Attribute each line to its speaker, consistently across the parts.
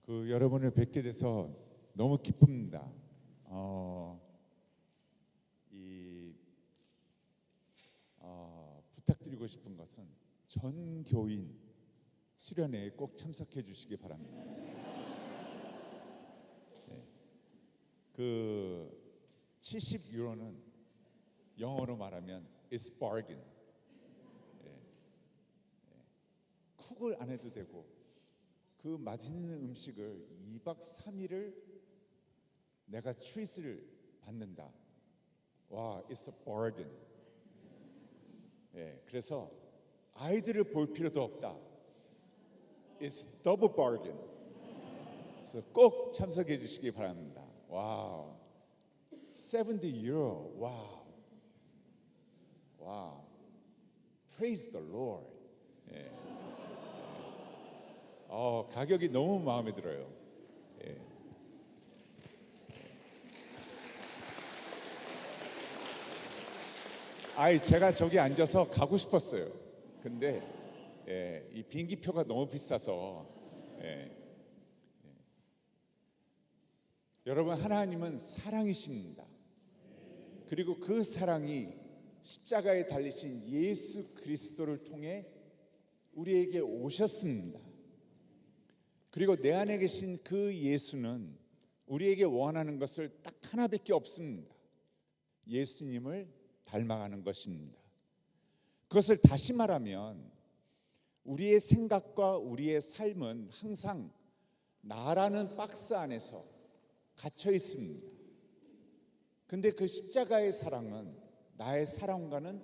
Speaker 1: 여러분을 뵙게 돼서 너무 기쁩니다. 부탁드리고 싶은 것은 전 교인 수련회에 꼭 참석해 주시기 바랍니다. 네. 70유로는 영어로 말하면 it's bargain. 쿡을 안 해도 되고 그 맛있는 음식을 2박 3일을 내가 트릿을 받는다. 와, it's a bargain. 그래서 아이들을 볼 필요도 없다. It's double bargain. 그래서 꼭 참석해 주시기 바랍니다. 와우, 70유로. 와우, 와우. Praise the Lord. 가격이 너무 마음에 들어요. 제가 저기 앉아서 가고 싶었어요. 근데 이 비행기표가 너무 비싸서. 여러분, 하나님은 사랑이십니다. 그리고 그 사랑이 십자가에 달리신 예수 그리스도를 통해 우리에게 오셨습니다. 그리고 내 안에 계신 그 예수는 우리에게 원하는 것을 딱 하나밖에 없습니다. 예수님을 닮아가는 것입니다. 그것을 다시 말하면 우리의 생각과 우리의 삶은 항상 나라는 박스 안에서 갇혀 있습니다. 근데 그 십자가의 사랑은 나의 사랑과는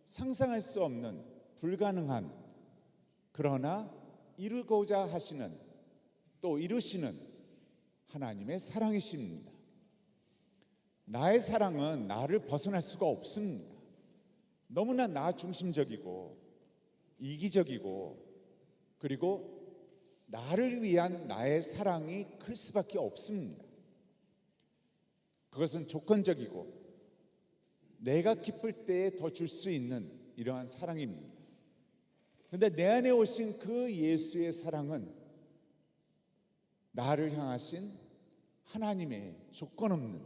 Speaker 1: 상상할 수 없는 불가능한, 그러나 이루고자 하시는, 또 이루시는 하나님의 사랑이십니다. 나의 사랑은 나를 벗어날 수가 없습니다. 너무나 나 중심적이고 이기적이고, 그리고 나를 위한 나의 사랑이 클 수밖에 없습니다. 그것은 조건적이고 내가 기쁠 때에 더 줄 수 있는 이러한 사랑입니다. 그런데 내 안에 오신 그 예수의 사랑은 나를 향하신 하나님의 조건 없는,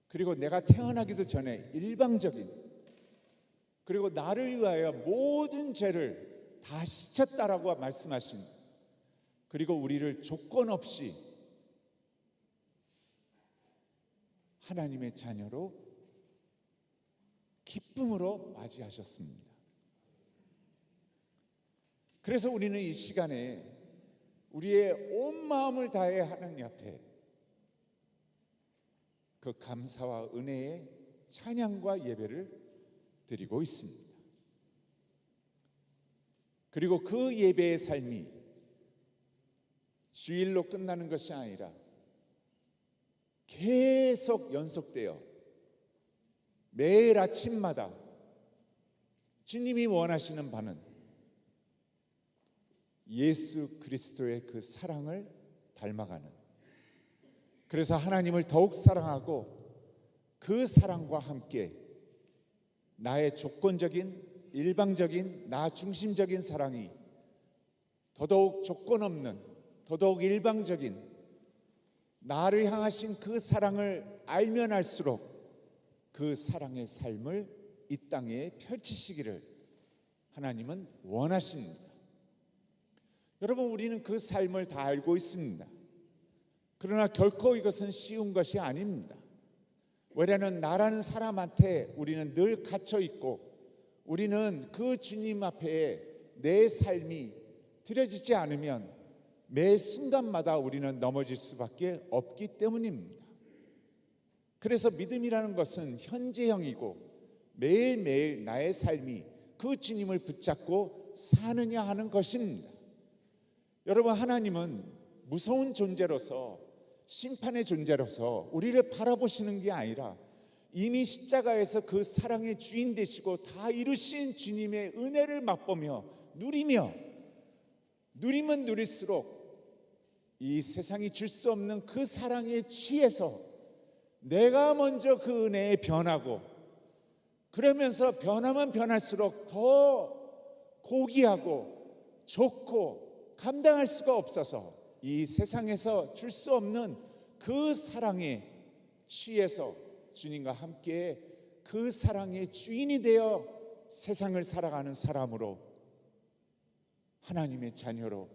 Speaker 1: 그리고 내가 태어나기도 전에 일방적인, 그리고 나를 위하여 모든 죄를 다 씻었다라고 말씀하신, 그리고 우리를 조건 없이 하나님의 자녀로 기쁨으로 맞이하셨습니다. 그래서 우리는 이 시간에 우리의 온 마음을 다해 하나님 앞에 그 감사와 은혜의 찬양과 예배를 드리고 있습니다. 그리고 그 예배의 삶이 주일로 끝나는 것이 아니라 계속 연속되어 매일 아침마다 주님이 원하시는 바는 예수 그리스도의 그 사랑을 닮아가는, 그래서 하나님을 더욱 사랑하고 그 사랑과 함께 나의 조건적인 일방적인 나 중심적인 사랑이 더더욱 조건 없는, 더더욱 일방적인 나를 향하신 그 사랑을 알면 알수록 그 사랑의 삶을 이 땅에 펼치시기를 하나님은 원하십니다. 여러분, 우리는 그 삶을 다 알고 있습니다. 그러나 결코 이것은 쉬운 것이 아닙니다. 왜냐하면 나라는 사람한테 우리는 늘 갇혀 있고, 우리는 그 주님 앞에 내 삶이 드려지지 않으면 매 순간마다 우리는 넘어질 수밖에 없기 때문입니다. 그래서 믿음이라는 것은 현재형이고 매일매일 나의 삶이 그 주님을 붙잡고 사느냐 하는 것입니다. 여러분, 하나님은 무서운 존재로서, 심판의 존재로서 우리를 바라보시는 게 아니라 이미 십자가에서 그 사랑의 주인 되시고 다 이루신 주님의 은혜를 맛보며 누리면 누릴수록 이 세상이 줄 수 없는 그 사랑에 취해서 내가 먼저 그 은혜에 변하고, 그러면서 변하면 변할수록 더 고귀하고 좋고 감당할 수가 없어서 이 세상에서 줄 수 없는 그 사랑에 취해서 주님과 함께 그 사랑의 주인이 되어 세상을 살아가는 사람으로, 하나님의 자녀로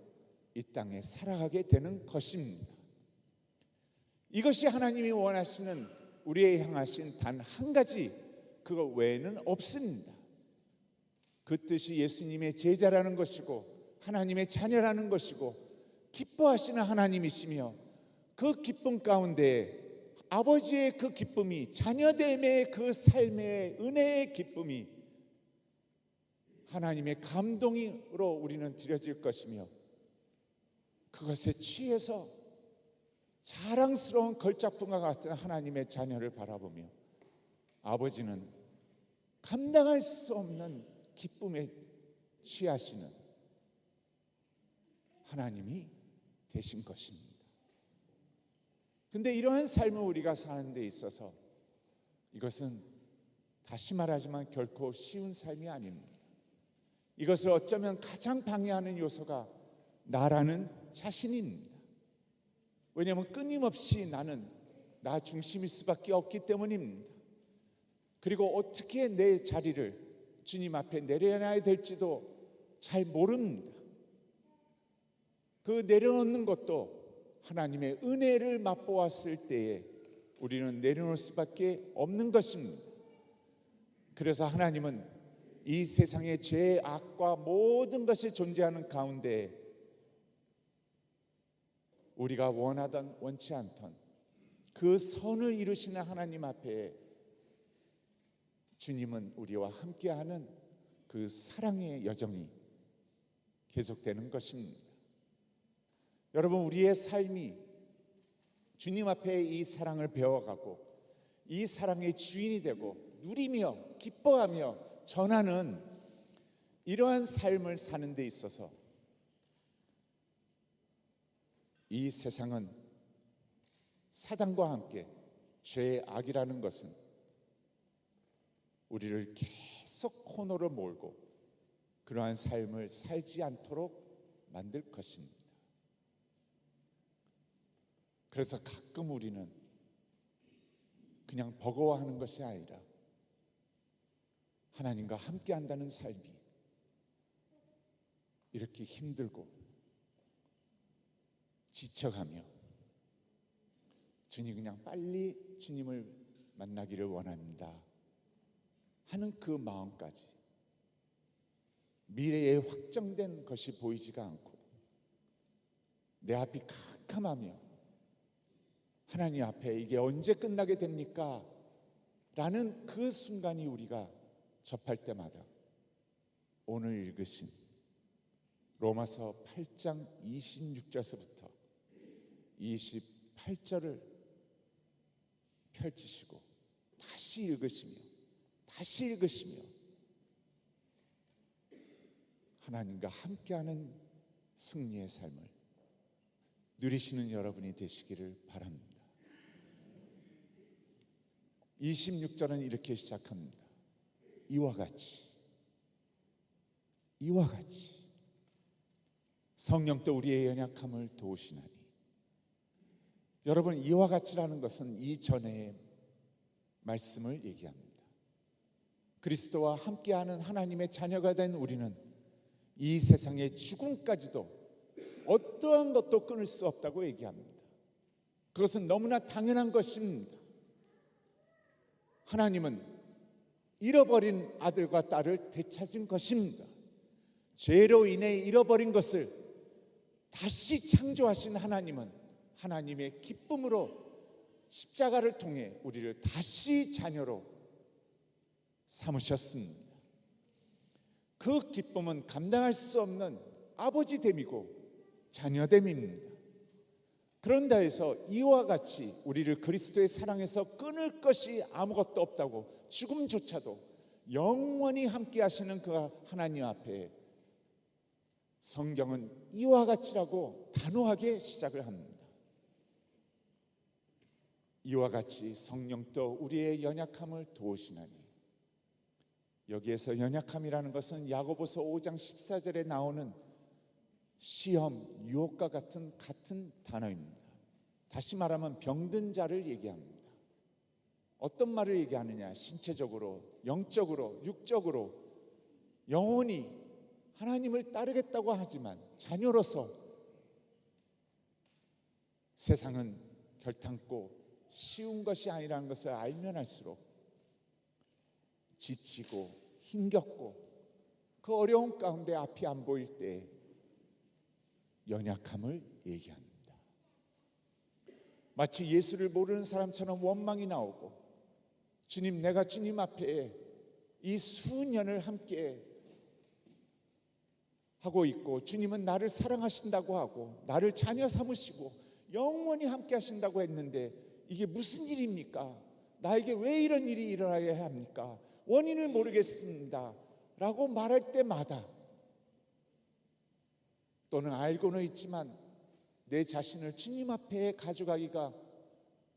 Speaker 1: 이 땅에 살아가게 되는 것입니다. 이것이 하나님이 원하시는, 우리에 향하신 단 한 가지, 그거 외에는 없습니다. 그 뜻이 예수님의 제자라는 것이고 하나님의 자녀라는 것이고 기뻐하시는 하나님이시며, 그 기쁨 가운데 아버지의 그 기쁨이, 자녀됨의 그 삶의 은혜의 기쁨이 하나님의 감동으로 우리는 드려질 것이며, 그것에 취해서 자랑스러운 걸작품과 같은 하나님의 자녀를 바라보며 아버지는 감당할 수 없는 기쁨에 취하시는 하나님이 되신 것입니다. 근데 이러한 삶을 우리가 사는 데 있어서 이것은 다시 말하지만 결코 쉬운 삶이 아닙니다. 이것을 어쩌면 가장 방해하는 요소가 나라는 자신입니다. 왜냐하면 끊임없이 나는 나 중심일 수밖에 없기 때문입니다. 그리고 어떻게 내 자리를 주님 앞에 내려놔야 될지도 잘 모릅니다. 그 내려놓는 것도 하나님의 은혜를 맛보았을 때에 우리는 내려놓을 수밖에 없는 것입니다. 그래서 하나님은 이 세상의 죄, 악과 모든 것이 존재하는 가운데 우리가 원하던 원치 않던 그 선을 이루시는 하나님 앞에 주님은 우리와 함께하는 그 사랑의 여정이 계속되는 것입니다. 여러분, 우리의 삶이 주님 앞에 이 사랑을 배워가고 이 사랑의 주인이 되고 누리며 기뻐하며 전하는 이러한 삶을 사는 데 있어서 이 세상은 사단과 함께 죄의 악이라는 것은 우리를 계속 코너로 몰고 그러한 삶을 살지 않도록 만들 것입니다. 그래서 가끔 우리는 그냥 버거워하는 것이 아니라 하나님과 함께 한다는 삶이 이렇게 힘들고 지쳐가며 주님, 그냥 빨리 주님을 만나기를 원합니다 하는 그 마음까지, 미래에 확정된 것이 보이지가 않고 내 앞이 캄캄하며 하나님 앞에 이게 언제 끝나게 됩니까? 라는 그 순간이 우리가 접할 때마다 오늘 읽으신 로마서 8장 26절서부터 28절을 펼치시고 다시 읽으시며 다시 읽으시며 하나님과 함께하는 승리의 삶을 누리시는 여러분이 되시기를 바랍니다. 26절은 이렇게 시작합니다. 이와 같이 성령도 우리의 연약함을 도우시나니. 여러분, 이와 같이라는 것은 이전의 말씀을 얘기합니다. 그리스도와 함께하는 하나님의 자녀가 된 우리는 이 세상의 죽음까지도 어떠한 것도 끊을 수 없다고 얘기합니다. 그것은 너무나 당연한 것입니다. 하나님은 잃어버린 아들과 딸을 되찾은 것입니다. 죄로 인해 잃어버린 것을 다시 창조하신 하나님은 하나님의 기쁨으로 십자가를 통해 우리를 다시 자녀로 삼으셨습니다. 그 기쁨은 감당할 수 없는 아버지됨이고 자녀됨입니다. 그런다 해서 이와 같이 우리를 그리스도의 사랑에서 끊을 것이 아무것도 없다고, 죽음조차도 영원히 함께 하시는 그 하나님 앞에 성경은 이와 같이라고 단호하게 시작을 합니다. 이와 같이 성령도 우리의 연약함을 도우시나니. 여기에서 연약함이라는 것은 야고보서 5장 14절에 나오는 시험, 유혹과 같은 단어입니다. 다시 말하면 병든 자를 얘기합니다. 어떤 말을 얘기하느냐? 신체적으로, 영적으로, 육적으로 영혼이 하나님을 따르겠다고 하지만 자녀로서 세상은 결탄고 쉬운 것이 아니라는 것을 알면 할수록 지치고 힘겹고 그 어려운 가운데 앞이 안 보일 때 연약함을 얘기합니다. 마치 예수를 모르는 사람처럼 원망이 나오고, 주님, 내가 주님 앞에 이 수년을 함께 하고 있고 주님은 나를 사랑하신다고 하고 나를 자녀 삼으시고 영원히 함께 하신다고 했는데 이게 무슨 일입니까? 나에게 왜 이런 일이 일어나야 합니까? 원인을 모르겠습니다 라고 말할 때마다, 또는 알고는 있지만 내 자신을 주님 앞에 가져가기가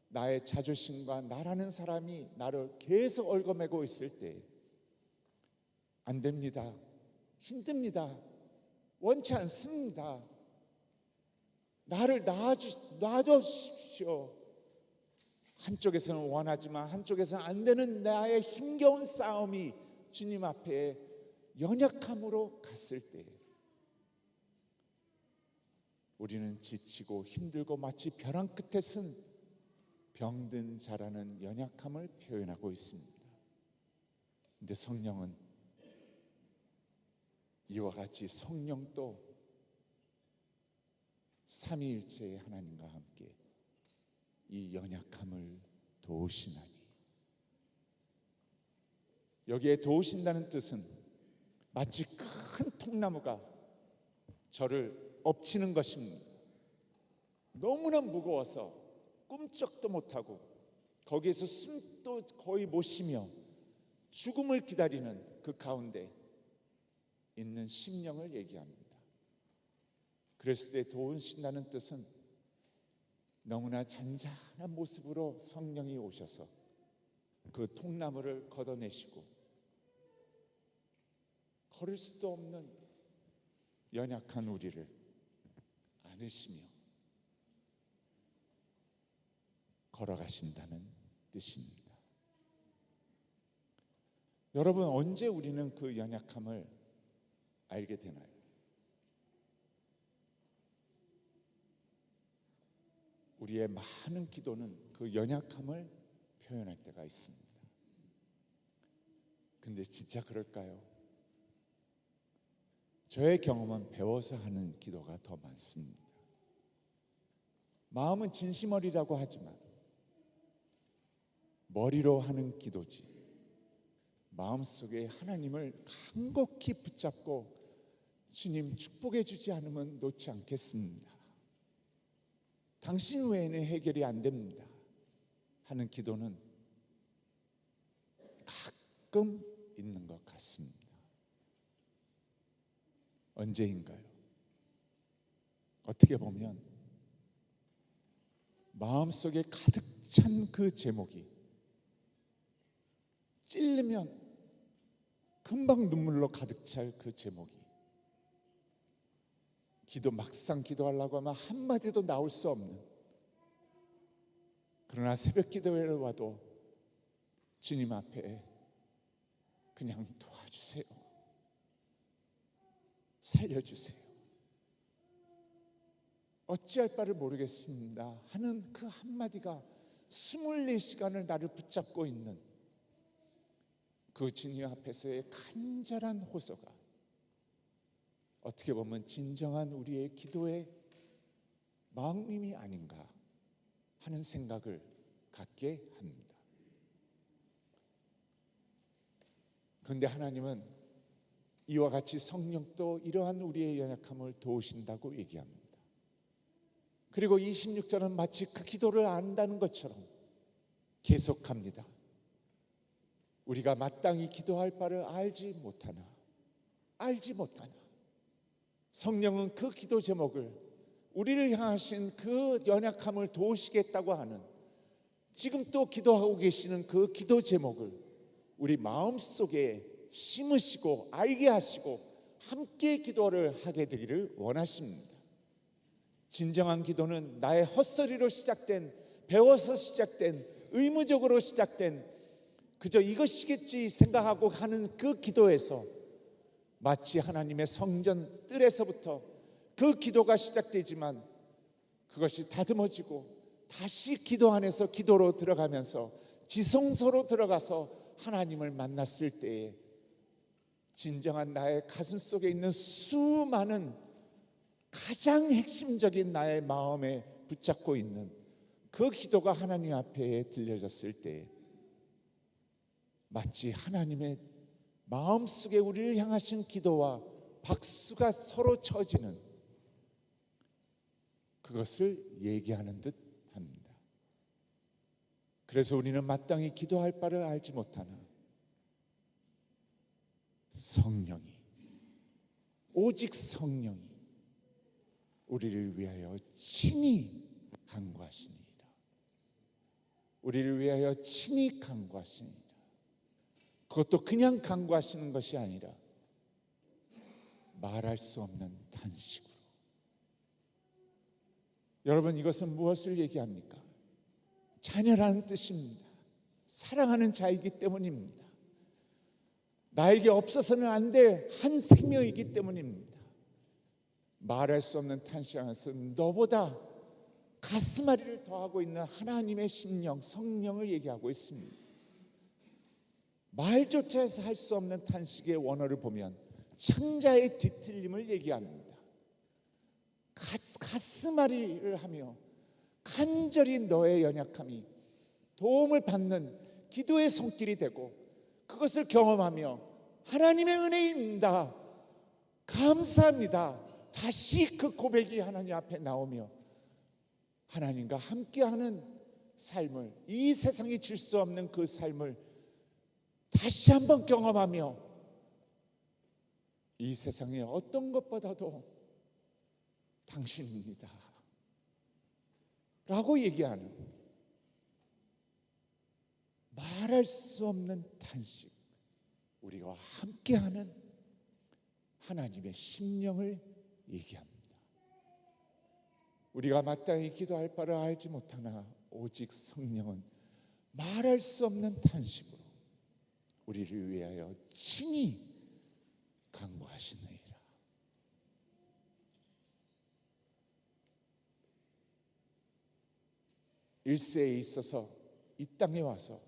Speaker 1: 나의 자존심과 나라는 사람이 나를 계속 얽어매고 있을 때, 안 됩니다, 힘듭니다, 원치 않습니다, 나를 놔주십시오, 한쪽에서는 원하지만 한쪽에서는 안 되는 나의 힘겨운 싸움이 주님 앞에 연약함으로 갔을 때 우리는 지치고 힘들고 마치 벼랑 끝에 쓴 병든 자라는 연약함을 표현하고 있습니다. 그런데 성령은 이와 같이 성령도 삼위일체의 하나님과 함께 이 연약함을 도우시나니, 여기에 도우신다는 뜻은 마치 큰 통나무가 저를 엎치는 것입니다. 너무나 무거워서 꿈쩍도 못하고 거기에서 숨도 거의 못 쉬며 죽음을 기다리는 그 가운데 있는 심령을 얘기합니다. 그랬을 때 도우신다는 뜻은 너무나 잔잔한 모습으로 성령이 오셔서 그 통나무를 걷어내시고 걸을 수도 없는 연약한 우리를 안으시며 걸어가신다는 뜻입니다. 여러분, 언제 우리는 그 연약함을 알게 되나요? 우리의 많은 기도는 그 연약함을 표현할 때가 있습니다. 근데 진짜 그럴까요? 저의 경험은 배워서 하는 기도가 더 많습니다. 마음은 진심어리라고 하지만 머리로 하는 기도지 마음속에 하나님을 간곡히 붙잡고 주님 축복해 주지 않으면 놓지 않겠습니다, 당신 외에는 해결이 안 됩니다 하는 기도는 가끔 있는 것 같습니다. 언제인가요? 어떻게 보면 마음속에 가득 찬 그 제목이 찔르면 금방 눈물로 가득 찰 그 제목이 막상 기도하려고 하면 한마디도 나올 수 없는, 그러나 새벽 기도회를 와도 주님 앞에 그냥 도와주세요, 살려주세요, 어찌할 바를 모르겠습니다 하는 그 한마디가 24시간을 나를 붙잡고 있는 그 주님 앞에서의 간절한 호소가 어떻게 보면 진정한 우리의 기도의 마음이 아닌가 하는 생각을 갖게 합니다. 그런데 하나님은 이와 같이 성령도 이러한 우리의 연약함을 도우신다고 얘기합니다. 그리고 26절은 마치 그 기도를 안다는 것처럼 계속합니다. 우리가 마땅히 기도할 바를 알지 못하나 성령은 그 기도 제목을, 우리를 향하신 그 연약함을 도우시겠다고 하는, 지금 또 기도하고 계시는 그 기도 제목을 우리 마음속에 심으시고 알게 하시고 함께 기도를 하게 되기를 원하십니다. 진정한 기도는 나의 헛소리로 시작된, 배워서 시작된, 의무적으로 시작된, 그저 이것이겠지 생각하고 하는 그 기도에서 마치 하나님의 성전 뜰에서부터 그 기도가 시작되지만 그것이 다듬어지고 다시 기도 안에서 기도로 들어가면서 지성소로 들어가서 하나님을 만났을 때에 진정한 나의 가슴 속에 있는 수많은 가장 핵심적인 나의 마음에 붙잡고 있는 그 기도가 하나님 앞에 들려졌을 때 마치 하나님의 마음속에 우리를 향하신 기도와 박수가 서로 쳐지는 그것을 얘기하는 듯 합니다. 그래서 우리는 마땅히 기도할 바를 알지 못하나 성령이, 오직 성령이 우리를 위하여 친히 간구하시니이다. 우리를 위하여 친히 간구하시니이다. 그것도 그냥 간구하시는 것이 아니라 말할 수 없는 탄식으로. 여러분, 이것은 무엇을 얘기합니까? 자녀라는 뜻입니다. 사랑하는 자이기 때문입니다. 나에게 없어서는 안 될 한 생명이기 때문입니다. 말할 수 없는 탄식 안에서 너보다 가슴앓이를 더하고 있는 하나님의 심령, 성령을 얘기하고 있습니다. 말조차 해서 할 수 없는 탄식의 원어를 보면 창자의 뒤틀림을 얘기합니다. 가슴앓이를 하며 간절히 너의 연약함이 도움을 받는 기도의 손길이 되고 그것을 경험하며 하나님의 은혜입니다, 감사합니다, 다시 그 고백이 하나님 앞에 나오며 하나님과 함께하는 삶을, 이 세상이 줄 수 없는 그 삶을 다시 한번 경험하며 이 세상의 어떤 것보다도 당신입니다 라고 얘기하는, 말할 수 없는 탄식, 우리와 함께하는 하나님의 심령을 얘기합니다. 우리가 마땅히 기도할 바를 알지 못하나 오직 성령은 말할 수 없는 탄식으로 우리를 위하여 친히 간구하시느니라. 일세에 있어서 이 땅에 와서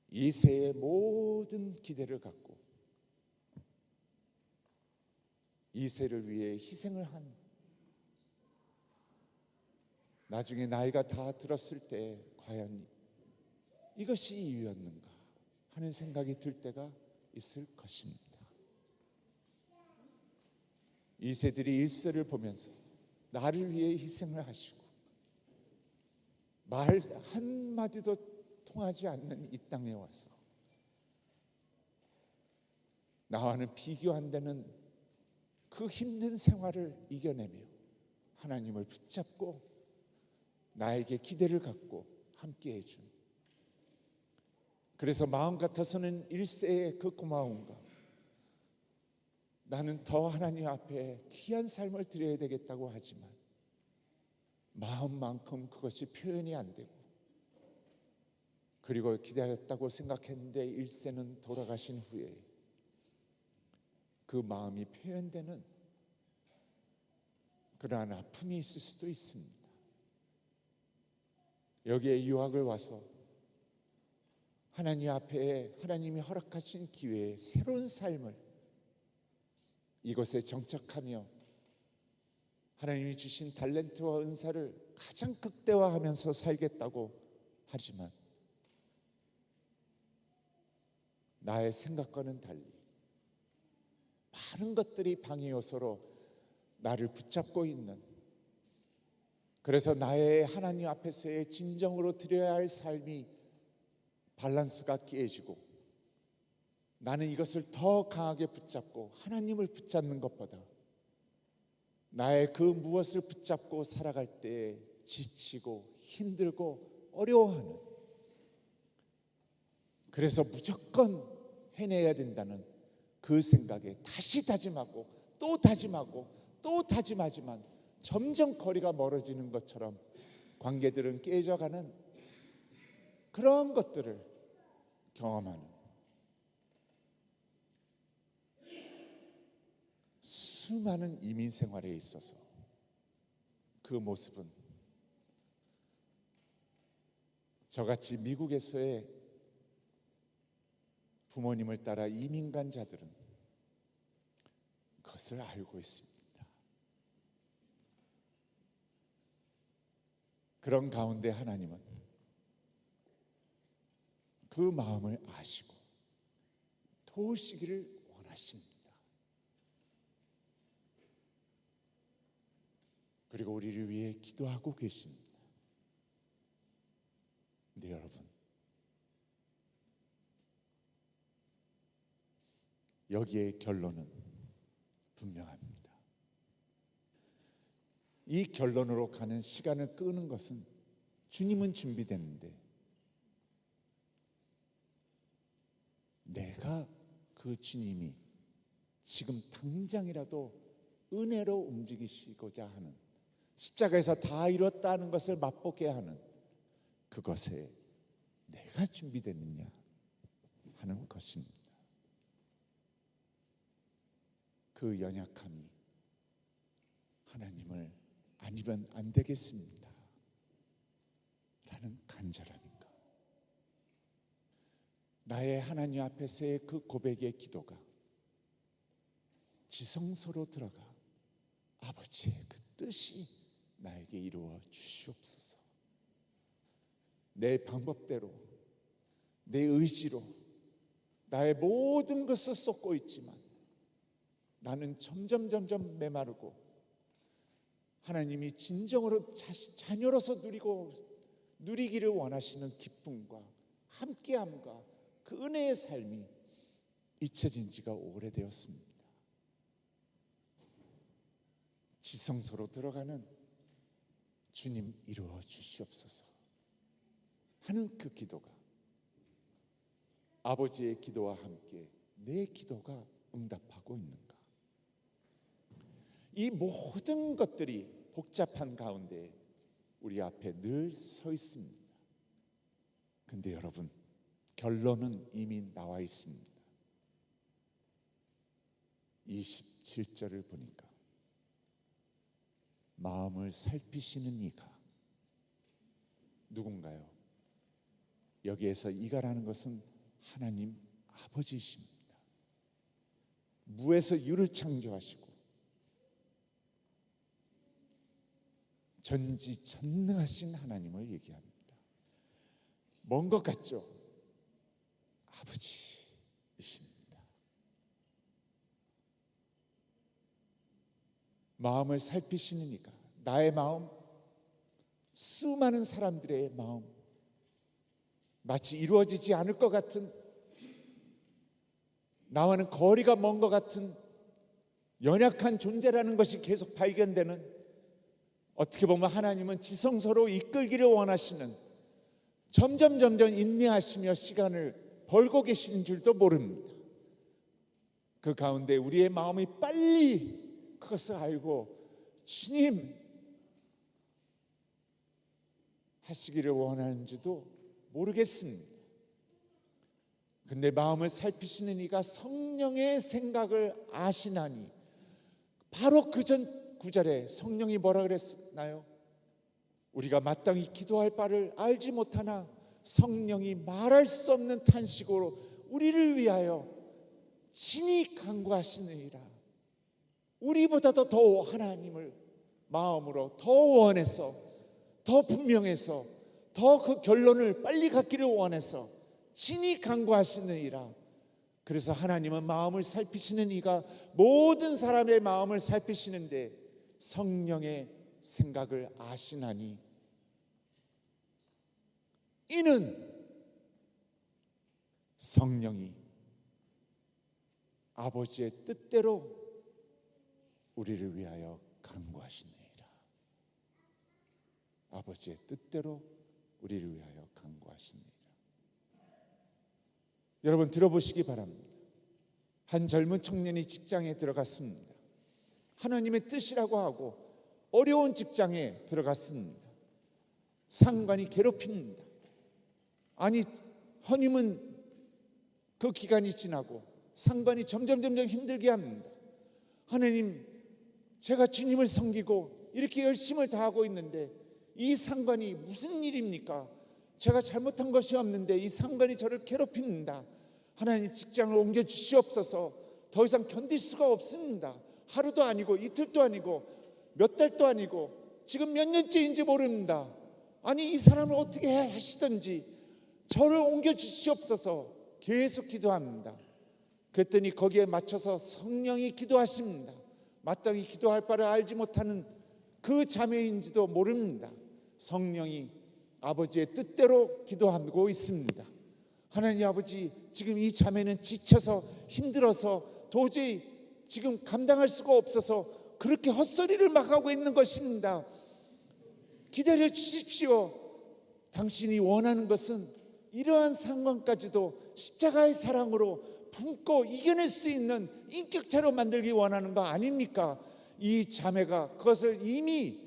Speaker 1: 이 세의 모든 기대를 갖고 이 세를 위해 희생을 한, 나중에 나이가 다 들었을 때 과연 이것이 이유였는가 하는 생각이 들 때가 있을 것입니다. 이 세들이 일세를 보면서 나를 위해 희생을 하시고 말 한마디도 통하지 않는 이 땅에 와서 나와는 비교 안 되는 그 힘든 생활을 이겨내며 하나님을 붙잡고 나에게 기대를 갖고 함께 해준, 그래서 마음 같아서는 일세의 그 고마움과 나는 더 하나님 앞에 귀한 삶을 드려야 되겠다고 하지만 마음만큼 그것이 표현이 안 되고, 그리고 기다렸다고 생각했는데 일세는 돌아가신 후에 그 마음이 표현되는 그러한 아픔이 있을 수도 있습니다. 여기에 유학을 와서 하나님 앞에 하나님이 허락하신 기회에 새로운 삶을 이곳에 정착하며 하나님이 주신 달란트와 은사를 가장 극대화하면서 살겠다고 하지만 나의 생각과는 달리 많은 것들이 방해 요소로 나를 붙잡고 있는, 그래서 나의 하나님 앞에서의 진정으로 드려야 할 삶이 밸런스가 깨지고 나는 이것을 더 강하게 붙잡고 하나님을 붙잡는 것보다 나의 그 무엇을 붙잡고 살아갈 때 지치고 힘들고 어려워하는, 그래서 무조건 해내야 된다는 그 그 생각에 다시 다짐하고 또 다짐하고 또 다짐하지만 점점 거리가 멀어지는 것처럼 관계들은 깨져가는 그런 것들을 경험하는, 수많은 이민 생활에 있어서 그 모습은 저같이 미국에서의 부모님을 따라 이민 간 자들은 그것을 알고 있습니다. 그런 가운데 하나님은 그 마음을 아시고 도우시기를 원하십니다. 그리고 우리를 위해 기도하고 계십니다. 네, 여러분, 여기에 결론은 분명합니다. 이 결론으로 가는 시간을 끄는 것은, 주님은 준비됐는데 내가 그 주님이 지금 당장이라도 은혜로 움직이시고자 하는, 십자가에서 다 이뤘다는 것을 맛보게 하는 그것에 내가 준비됐느냐 하는 것입니다. 그 연약함이 하나님을 아니면 안 되겠습니다 라는 간절함인가, 나의 하나님 앞에서의 그 고백의 기도가 지성소로 들어가 아버지의 그 뜻이 나에게 이루어 주시옵소서. 내 방법대로, 내 의지로 나의 모든 것을 쏟고 있지만 나는 점점 메마르고, 하나님이 진정으로 자녀로서 누리기를 원하시는 기쁨과 함께함과 그 은혜의 삶이 잊혀진 지가 오래되었습니다. 지성소로 들어가는 주님 이루어 주시옵소서 하는 그 기도가 아버지의 기도와 함께 내 기도가 응답하고 있는가? 이 모든 것들이 복잡한 가운데 우리 앞에 늘 서 있습니다. 근데 여러분, 결론은 이미 나와 있습니다. 27절을 보니까 마음을 살피시는 이가 누군가요? 여기에서 이가라는 것은 하나님 아버지이십니다. 무에서 유를 창조하시고 전지전능하신 하나님을 얘기합니다. 먼 것 같죠? 아버지이십니다. 마음을 살피시는 이가, 나의 마음, 수많은 사람들의 마음, 마치 이루어지지 않을 것 같은, 나와는 거리가 먼 것 같은 연약한 존재라는 것이 계속 발견되는, 어떻게 보면 하나님은 지성소로 이끌기를 원하시는, 점점 인내하시며 시간을 벌고 계신 줄도 모릅니다. 그 가운데 우리의 마음이 빨리 그것을 알고 주님 하시기를 원하는지도 모르겠습니다. 근데 마음을 살피시는 이가 성령의 생각을 아시나니, 바로 그 전 구절에 성령이 뭐라 그랬나요? 우리가 마땅히 기도할 바를 알지 못하나 성령이 말할 수 없는 탄식으로 우리를 위하여 친히 간구하시느니라. 우리보다도 더 하나님을 마음으로 더 원해서, 더 분명해서, 더 그 결론을 빨리 갖기를 원해서 친히 간구하시느니라. 그래서 하나님은 마음을 살피시는 이가 모든 사람의 마음을 살피시는데 성령의 생각을 아시나니, 이는 성령이 아버지의 뜻대로 우리를 위하여 간구하시느니라. 아버지의 뜻대로 우리를 위하여 간구하시느니라. 여러분 들어보시기 바랍니다. 한 젊은 청년이 직장에 들어갔습니다. 하나님의 뜻이라고 하고 어려운 직장에 들어갔습니다. 상관이 괴롭힙니다. 아니, 헌임은 그 기간이 지나고 상관이 점점 힘들게 합니다. 하나님, 제가 주님을 섬기고 이렇게 열심을 다하고 있는데 이 상관이 무슨 일입니까? 제가 잘못한 것이 없는데 이 상관이 저를 괴롭힙니다. 하나님, 직장을 옮겨 주시옵소서. 더 이상 견딜 수가 없습니다. 하루도 아니고 이틀도 아니고 몇 달도 아니고 지금 몇 년째인지 모릅니다. 아니, 이 사람을 어떻게 하시든지 저를 옮겨 주시옵소서. 계속 기도합니다. 그랬더니 거기에 맞춰서 성령이 기도하십니다. 마땅히 기도할 바를 알지 못하는 그 자매인지도 모릅니다. 성령이 아버지의 뜻대로 기도하고 있습니다. 하나님 아버지, 지금 이 자매는 지쳐서 힘들어서 도저히 지금 감당할 수가 없어서 그렇게 헛소리를 막 하고 있는 것입니다. 기다려 주십시오. 당신이 원하는 것은 이러한 상황까지도 십자가의 사랑으로 품고 이겨낼 수 있는 인격체로 만들기 원하는 거 아닙니까? 이 자매가 그것을 이미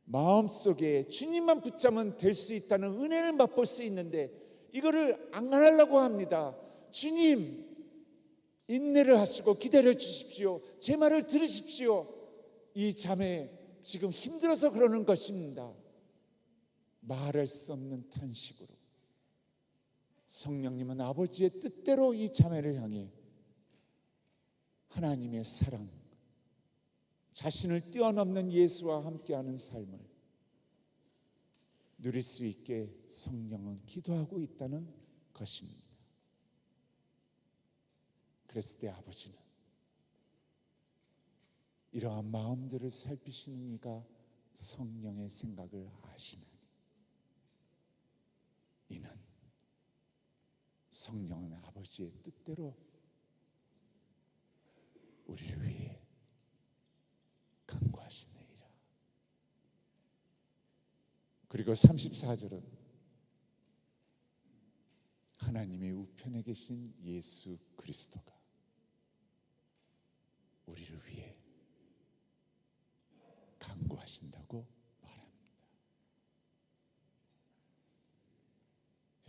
Speaker 1: 마음속에 주님만 붙잡으면 될 수 있다는 은혜를 맛볼 수 있는데 이거를 안 하려고 합니다. 주님, 인내를 하시고 기다려 주십시오. 제 말을 들으십시오. 이 자매 지금 힘들어서 그러는 것입니다. 말할 수 없는 탄식으로 성령님은 아버지의 뜻대로 이 자매를 향해 하나님의 사랑, 자신을 뛰어넘는 예수와 함께하는 삶을 누릴 수 있게 성령은 기도하고 있다는 것입니다. 그랬을 때 아버지는 이러한 마음들을 살피시는 이가 성령의 생각을 아시나니 이는 성령은 아버지의 뜻대로 우리를 위해 간구하시느니라. 그리고 34절은 하나님의 우편에 계신 예수 그리스도가 우리를 위해 간구하신다고 말합니다.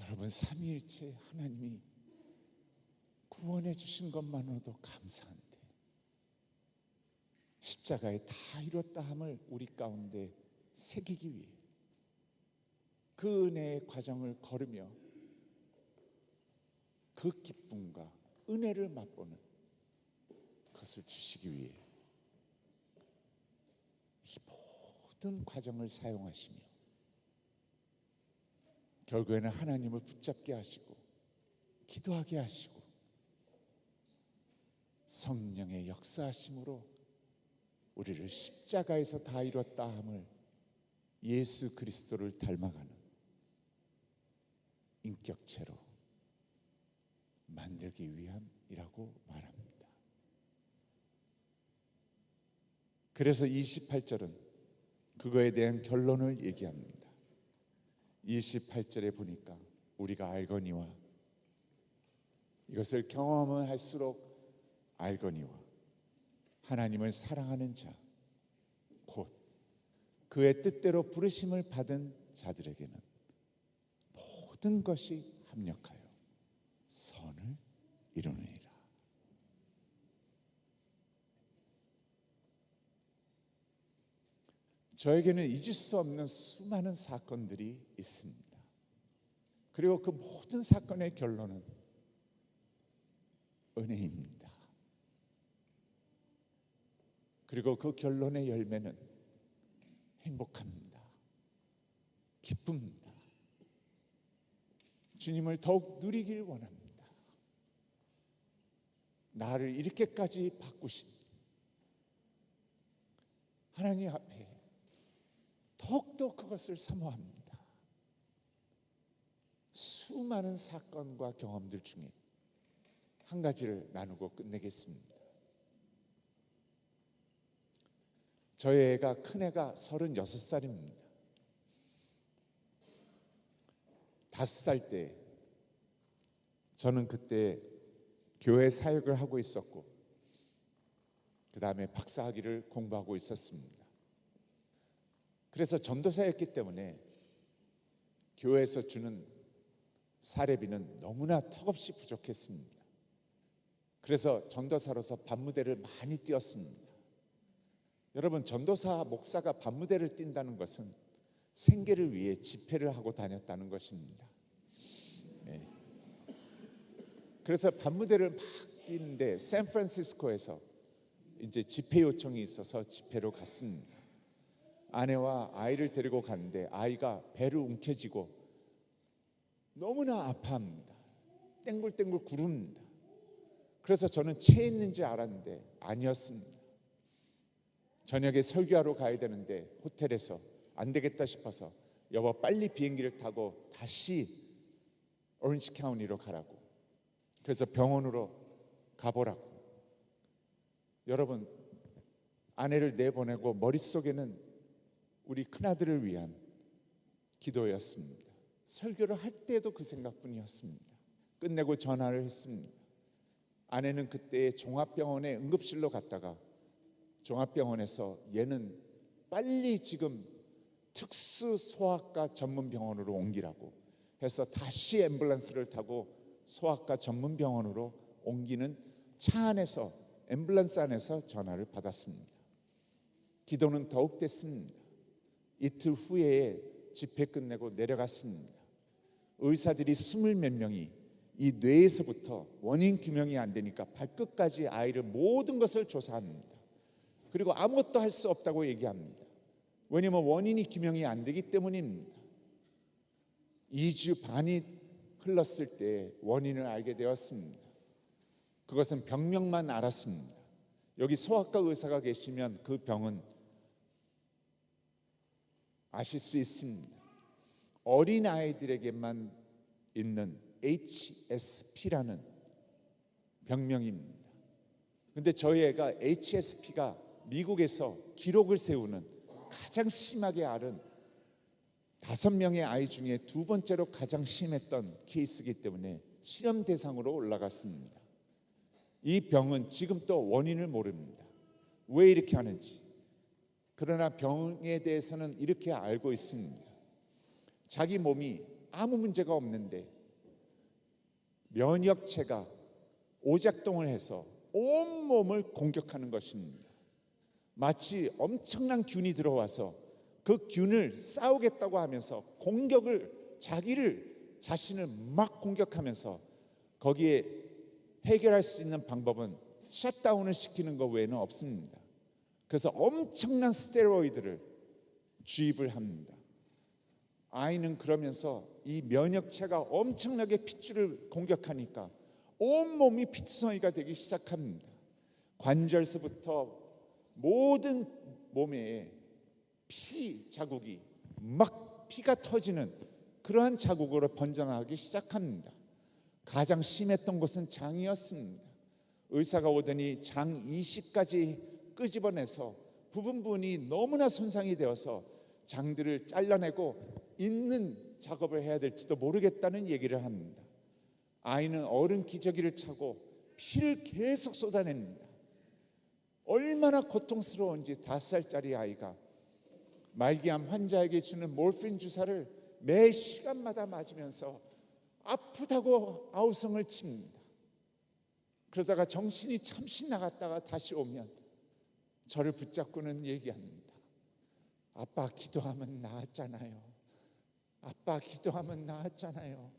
Speaker 1: 여러분, 삼위일체 하나님이 구원해 주신 것만으로도 감사한데 십자가에 다 이뤘다함을 우리 가운데 새기기 위해 그 은혜의 과정을 걸으며 그 기쁨과 은혜를 맛보는 것을 주시기 위해 이 모든 과정을 사용하시며 결국에는 하나님을 붙잡게 하시고 기도하게 하시고 성령의 역사하심으로 우리를 십자가에서 다 이뤘다 함을 예수 그리스도를 닮아가는 인격체로 만들기 위함이라고 말합니다. 그래서 28절은 그거에 대한 결론을 얘기합니다. 28절에 보니까 우리가 알거니와 이것을 경험을 할수록 알거니와 하나님을 사랑하는 자 곧 그의 뜻대로 부르심을 받은 자들에게는 모든 것이 합력하여 선을 이루느니라. 저에게는 잊을 수 없는 수많은 사건들이 있습니다. 그리고 그 모든 사건의 결론은 은혜입니다. 그리고 그 결론의 열매는 행복합니다. 기쁩니다. 주님을 더욱 누리길 원합니다. 나를 이렇게까지 바꾸신 하나님 앞에 더욱더 그것을 사모합니다. 수많은 사건과 경험들 중에 한 가지를 나누고 끝내겠습니다. 저희 애가, 큰애가 36살입니다. 5살 때 저는 그때 교회 사역을 하고 있었고 그 다음에 박사학위를 공부하고 있었습니다. 그래서 전도사였기 때문에 교회에서 주는 사례비는 너무나 턱없이 부족했습니다. 그래서 전도사로서 밤무대를 많이 뛰었습니다. 여러분, 전도사 목사가 밤무대를 뛴다는 것은 생계를 위해 집회를 하고 다녔다는 것입니다. 네. 그래서 밤무대를 막 뛰는데 샌프란시스코에서 이제 집회 요청이 있어서 집회로 갔습니다. 아내와 아이를 데리고 갔는데 아이가 배를 움켜쥐고 너무나 아파합니다. 땡굴땡굴 구릅니다. 그래서 저는 체해 있는지 알았는데 아니었습니다. 저녁에 설교하러 가야 되는데 호텔에서 안 되겠다 싶어서 여보 빨리 비행기를 타고 다시 오렌지 카운티로 가라고, 그래서 병원으로 가보라고. 여러분, 아내를 내보내고 머릿속에는 우리 큰아들을 위한 기도였습니다. 설교를 할 때도 그 생각뿐이었습니다. 끝내고 전화를 했습니다. 아내는 그때 종합병원에 응급실로 갔다가 종합병원에서 얘는 빨리 지금 특수소아과 전문병원으로 옮기라고 해서 다시 앰뷸런스를 타고 소아과 전문병원으로 옮기는 차 안에서, 앰뷸런스 안에서 전화를 받았습니다. 기도는 더욱 됐습니다. 이틀 후에 집회 끝내고 내려갔습니다. 의사들이 20몇 명이 이 뇌에서부터 원인 규명이 안 되니까 발끝까지 아이를 모든 것을 조사합니다. 그리고 아무것도 할 수 없다고 얘기합니다. 왜냐하면 원인이 규명이 안 되기 때문입니다. 2주 반이 흘렀을 때 원인을 알게 되었습니다. 그것은 병명만 알았습니다. 여기 소아과 의사가 계시면 그 병은 아실 수 있습니다. 어린 아이들에게만 있는 HSP라는 병명입니다. 근데 저희 애가 HSP가 미국에서 기록을 세우는 가장 심하게 앓은 5명의 아이 중에 두 번째로 가장 심했던 케이스이기 때문에 실험 대상으로 올라갔습니다. 이 병은 지금 또 원인을 모릅니다. 왜 이렇게 하는지. 그러나 병에 대해서는 이렇게 알고 있습니다. 자기 몸이 아무 문제가 없는데 면역체가 오작동을 해서 온몸을 공격하는 것입니다. 마치 엄청난 균이 들어와서 그 균을 싸우겠다고 하면서 자신을 막 공격하면서 거기에 해결할 수 있는 방법은 셧다운을 시키는 것 외에는 없습니다. 그래서 엄청난 스테로이드를 주입을 합니다. 아이는 그러면서 이 면역체가 엄청나게 핏줄을 공격하니까 온몸이 피투성이가 되기 시작합니다. 관절서부터 모든 몸에 피 자국이 막 피가 터지는 그러한 자국으로 번져나가기 시작합니다. 가장 심했던 것은 장이었습니다. 의사가 오더니 장 이식까지 끄집어내서 부분이 너무나 손상이 되어서 장들을 잘라내고 있는 작업을 해야 될지도 모르겠다는 얘기를 합니다. 아이는 어른 기저귀를 차고 피를 계속 쏟아냅니다. 얼마나 고통스러운지 5살짜리 아이가 말기암 환자에게 주는 몰핀 주사를 매 시간마다 맞으면서 아프다고 아우성을 칩니다. 그러다가 정신이 잠시 나갔다가 다시 오면 저를 붙잡고는 얘기합니다. 아빠 기도하면 나았잖아요. 아빠 기도하면 나았잖아요.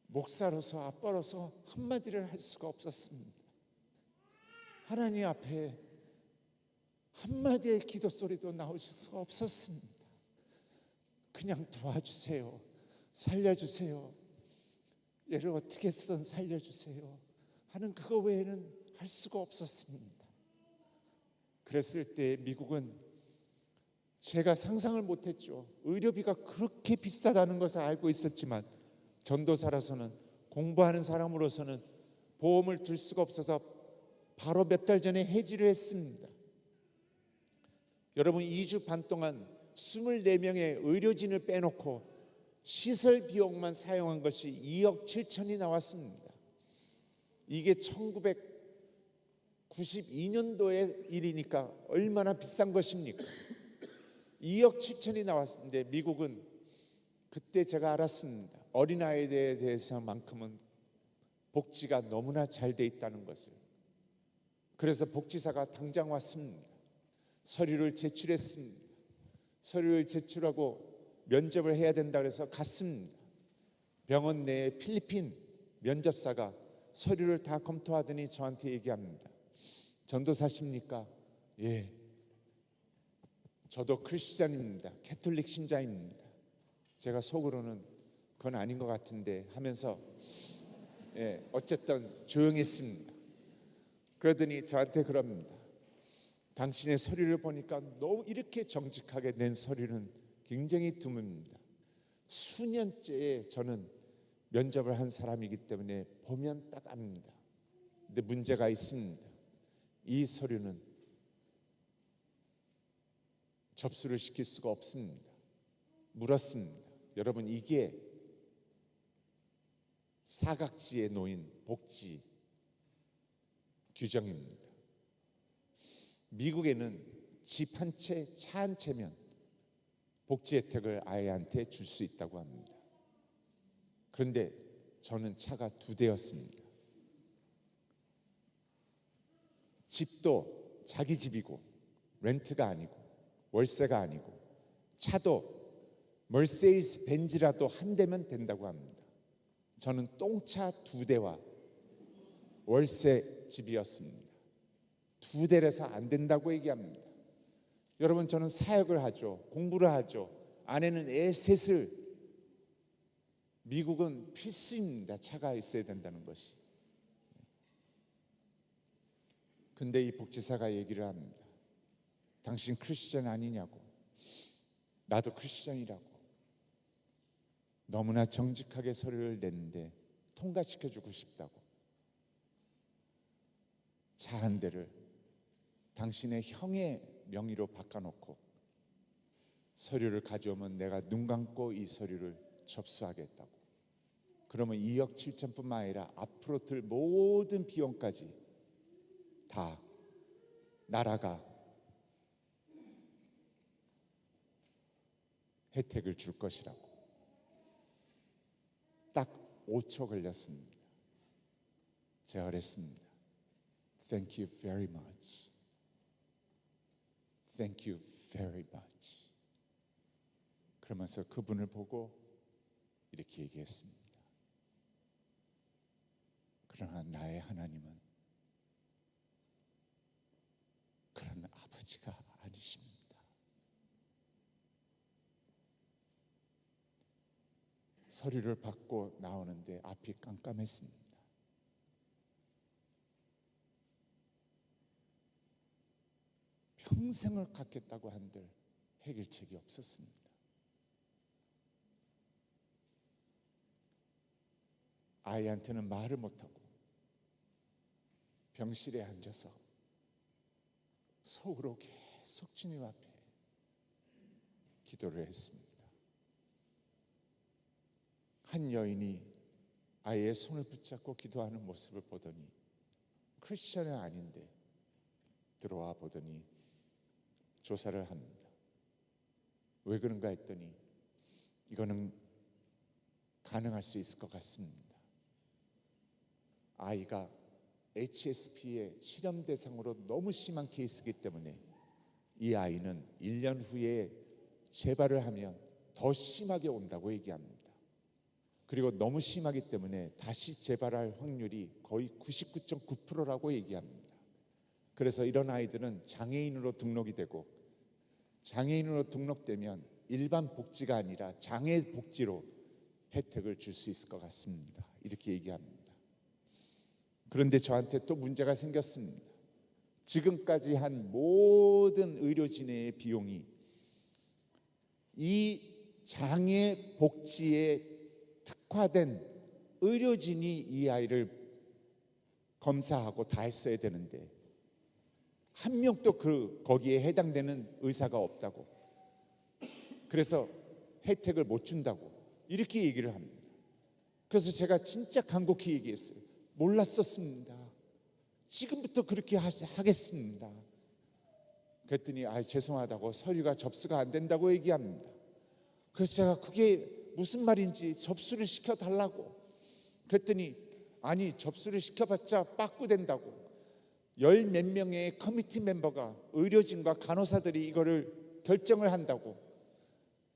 Speaker 1: 목사로서 아빠로서 한마디를 할 수가 없었습니다. 하나님 앞에 한마디의 기도 소리도 나오실 수가 없었습니다. 그냥 도와주세요. 살려주세요. 얘를 어떻게든 살려주세요 하는 그거 외에는 할 수가 없었습니다. 그랬을 때 미국은 제가 상상을 못했죠. 의료비가 그렇게 비싸다는 것을 알고 있었지만 전도사라서는, 공부하는 사람으로서는 보험을 들 수가 없어서 바로 몇 달 전에 해지를 했습니다. 여러분, 2주 반 동안 24명의 의료진을 빼놓고 시설 비용만 사용한 것이 2억 7천이 나왔습니다. 이게 1992년도의 일이니까 얼마나 비싼 것입니까? 2억 7천이 나왔는데 미국은 그때 제가 알았습니다. 어린아이들에 대해서만큼은 복지가 너무나 잘 돼 있다는 것을. 그래서 복지사가 당장 왔습니다. 서류를 제출했습니다. 서류를 제출하고 면접을 해야 된다 그래서 갔습니다. 병원 내에 필리핀 면접사가 서류를 다 검토하더니 저한테 얘기합니다. 전도사십니까? 예. 저도 크리스찬입니다. 캐톨릭 신자입니다. 제가 속으로는 그건 아닌 것 같은데 하면서 어쨌든 조용했습니다. 그러더니 저한테 그럽니다. 당신의 서류를 보니까 너무 이렇게 정직하게 낸 서류는 굉장히 드뭅니다. 수년째 저는 면접을 한 사람이기 때문에 보면 딱 압니다. 근데 문제가 있습니다. 이 서류는 접수를 시킬 수가 없습니다. 물었습니다. 여러분, 이게 사각지에 놓인 복지 규정입니다. 미국에는 집 한 채, 차 한 채면 복지 혜택을 아이한테 줄 수 있다고 합니다. 그런데 저는 차가 2대였습니다. 집도 자기 집이고 렌트가 아니고 월세가 아니고 차도 머세디스 벤츠라도 한 대면 된다고 합니다. 저는 똥차 2대와 월세 집이었습니다. 2대라서 안 된다고 얘기합니다. 여러분, 저는 사역을 하죠. 공부를 하죠. 아내는 애 셋을. 미국은 필수입니다. 차가 있어야 된다는 것이. 근데 이 복지사가 얘기를 합니다. 당신 크리스천 아니냐고. 나도 크리스천이라고. 너무나 정직하게 서류를 냈는데 통과시켜주고 싶다고. 차 한 대를 당신의 형의 명의로 바꿔놓고 서류를 가져오면 내가 눈 감고 이 서류를 접수하겠다고. 그러면 2억 7천뿐만 아니라 앞으로 들 모든 비용까지 다 나라가 혜택을 줄 것이라고. 딱 5초 걸렸습니다. 제가 그랬습니다. Thank you very much. Thank you very much. 그러면서 그분을 보고 이렇게 얘기했습니다. 그러나 나의 하나님은 그런 아버지가 아니십니다. 서류를 받고 나오는데 앞이 깜깜했습니다. 평생을 갖겠다고 한들 해결책이 없었습니다. 아이한테는 말을 못하고 병실에 앉아서 속으로 계속 주님 앞에 기도를 했습니다. 한 여인이 아이의 손을 붙잡고 기도하는 모습을 보더니 크리스천은 아닌데 들어와 보더니 조사를 합니다. 왜 그런가 했더니 이거는 가능할 수 있을 것 같습니다. 아이가 HSP의 실험 대상으로 너무 심한 케이스이기 때문에 이 아이는 1년 후에 재발을 하면 더 심하게 온다고 얘기합니다. 그리고 너무 심하기 때문에 다시 재발할 확률이 거의 99.9%라고 얘기합니다. 그래서 이런 아이들은 장애인으로 등록이 되고 장애인으로 등록되면 일반 복지가 아니라 장애 복지로 혜택을 줄 수 있을 것 같습니다. 이렇게 얘기합니다. 그런데 저한테 또 문제가 생겼습니다. 지금까지 한 모든 의료진의 비용이 이 장애 복지에 특화된 의료진이 이 아이를 검사하고 다 했어야 되는데 한 명도 거기에 해당되는 의사가 없다고. 그래서 혜택을 못 준다고 이렇게 얘기를 합니다. 그래서 제가 진짜 간곡히 얘기했어요. 몰랐었습니다. 지금부터 그렇게 하겠습니다. 그랬더니 죄송하다고 서류가 접수가 안 된다고 얘기합니다. 그래서 제가 그게 무슨 말인지 접수를 시켜달라고 그랬더니 아니 접수를 시켜봤자 빠꾸된다고 열 몇 명의 커미티 멤버가 의료진과 간호사들이 이거를 결정을 한다고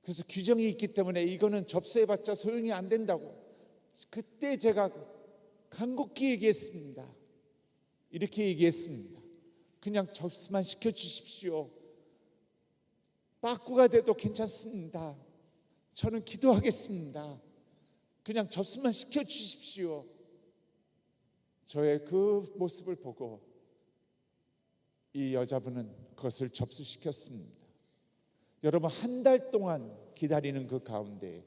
Speaker 1: 그래서 규정이 있기 때문에 이거는 접수해봤자 소용이 안 된다고 그때 제가 간곡히 얘기했습니다. 이렇게 얘기했습니다. 그냥 접수만 시켜주십시오. 빠꾸가 돼도 괜찮습니다. 저는 기도하겠습니다. 그냥 접수만 시켜주십시오. 저의 그 모습을 보고 이 여자분은 그것을 접수시켰습니다. 여러분, 한 달 동안 기다리는 그 가운데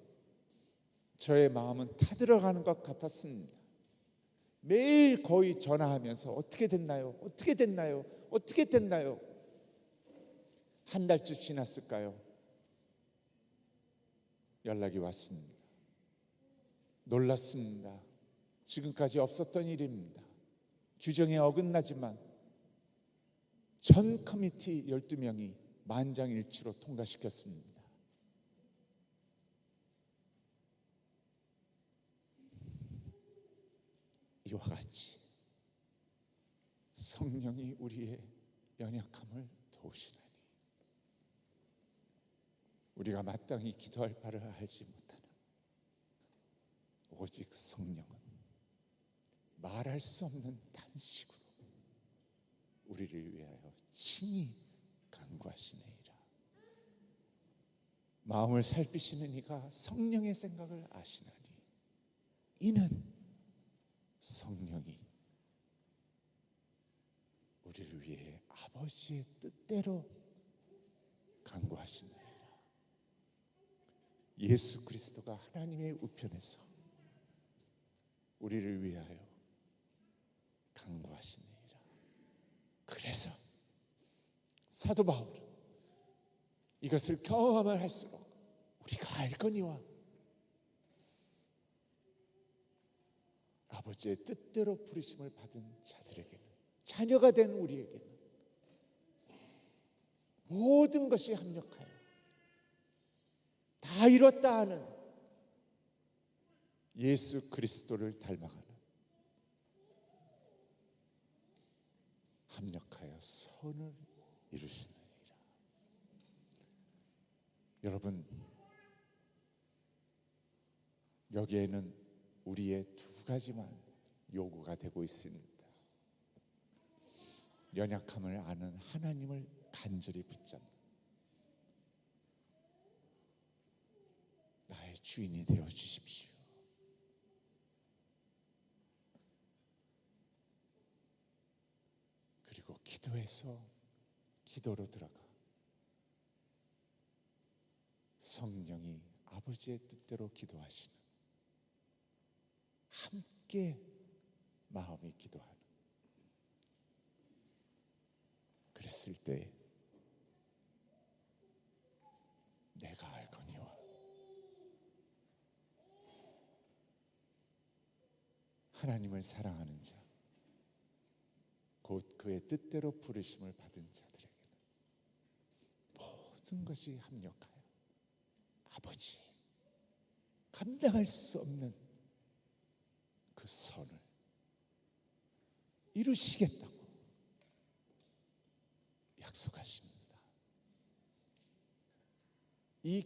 Speaker 1: 저의 마음은 타들어가는 것 같았습니다. 매일 거의 전화하면서 어떻게 됐나요? 어떻게 됐나요? 어떻게 됐나요? 한 달쯤 지났을까요? 연락이 왔습니다. 놀랐습니다. 지금까지 없었던 일입니다. 규정에 어긋나지만 전 커미티 12명이 만장일치로 통과시켰습니다. 이와 같이 성령이 우리의 연약함을 도우시나니 우리가 마땅히 기도할 바를 알지 못하는 오직 성령은 말할 수 없는 단식으로 우리를 위하여 친히 간구하시느니라. 마음을 살피시는 이가 성령의 생각을 아시나니 이는 성령이 우리를 위해 아버지의 뜻대로 간구하시느니라. 예수 그리스도가 하나님의 우편에서 우리를 위하여 간구하시느니라. 그래서 사도 바울은 이것을 경험을 할수록 우리가 알거니와 아버지의 뜻대로 부르심을 받은 자들에게는, 자녀가 된 우리에게는 모든 것이 합력하여 다 이뤘다 하는 예수 그리스도를 닮아가는 합력하여 선을 이루시느니라. 여러분, 여기에는 우리의 두 가지만 요구가 되고 있습니다. 연약함을 아는 하나님을 간절히 붙잡는 나의 주인이 되어 주십시오. 그리고 기도로 들어가 성령이 아버지의 뜻대로 기도하시는, 함께 마음이 기도하는, 그랬을 때 내가 알거니와 하나님을 사랑하는 자, 곧 그의 뜻대로 부르심을 받은 자들에게는 모든 것이 합력하여 아버지 감당할 수 없는 그 선을 이루시겠다고 약속하십니다. 이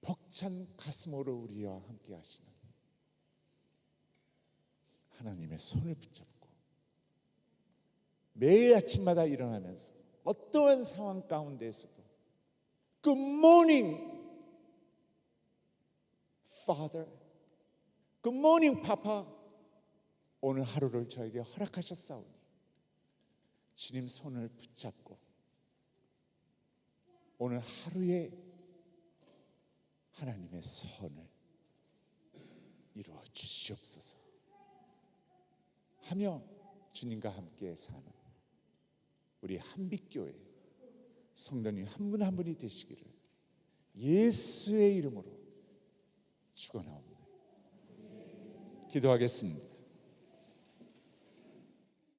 Speaker 1: 벅찬 가슴으로 우리와 함께 하시는 하나님의 손을 붙잡고 매일 아침마다 일어나면서 어떠한 상황 가운데에서도 Good morning, Father. Good morning, Papa. 오늘 하루를 저에게 허락하셨사오니 주님 손을 붙잡고 오늘 하루에 하나님의 선을 이루어 주시옵소서 하며 주님과 함께 사는 우리 한빛교회 성도님 한 분 한 분이 되시기를 예수의 이름으로 축원하옵니다. 기도하겠습니다.